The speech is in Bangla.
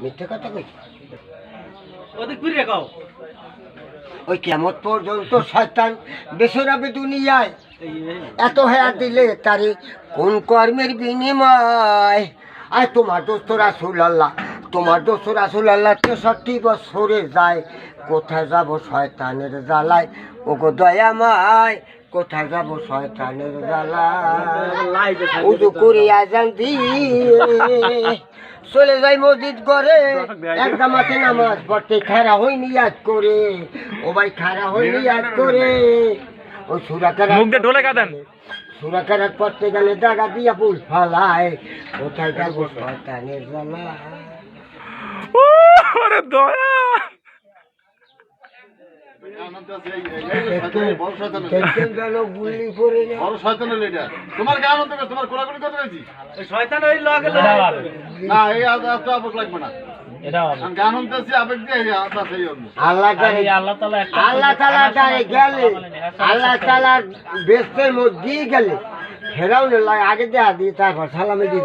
মিথ্যে কথা কইছি ওদিক ঘুরে গাও ওই কেমন পর্যন্ত শয়তান বেসরাবে দুনিয়ায় এত হায়াত দিলে তারে কোন কর্মের বিনিময়। আর তোমার দোস্ত রাসূল আল্লাহ, তোমার দোস্ত রাসূল আল্লাহ 63 বছরে যায়। কোথায় যাব শয়তানের জ্বালায়, ওগো দয়াময় কোথায় যাব শয়তানের জ্বালায়। উদু করে আজান দিয়ে চলে যাই মসজিদ করে, এক জামাতে নামাজ পড়তে খাড়া হই নিয়াত করে। ও ভাই খাড়া হই নিয়াত করে ওই সূরা কারাত মুখ দিয়ে ঢোলে কাঁদেন। সূরা কারাত পড়তে গেলে দাগা দিয়া ফুল ফালায়, কোথায় যাব শয়তানের জ্বালায়। ওরে দয়া গুলি পড়ে না তোমার গান তোমার কোলাগুলি করতে পেরেছি শয়তান ওই লগে না এই লাগবে না গান শুনতেছি আবেগ দিয়ে আল্লাহ তাআলা দাঁড়ে গেলে, আল্লাহ তাআলা বেস্তের মধ্যে গেলে ফেরাউনের লাগে আগে দেয়া দিয়ে তারপর সালামে দিয়ে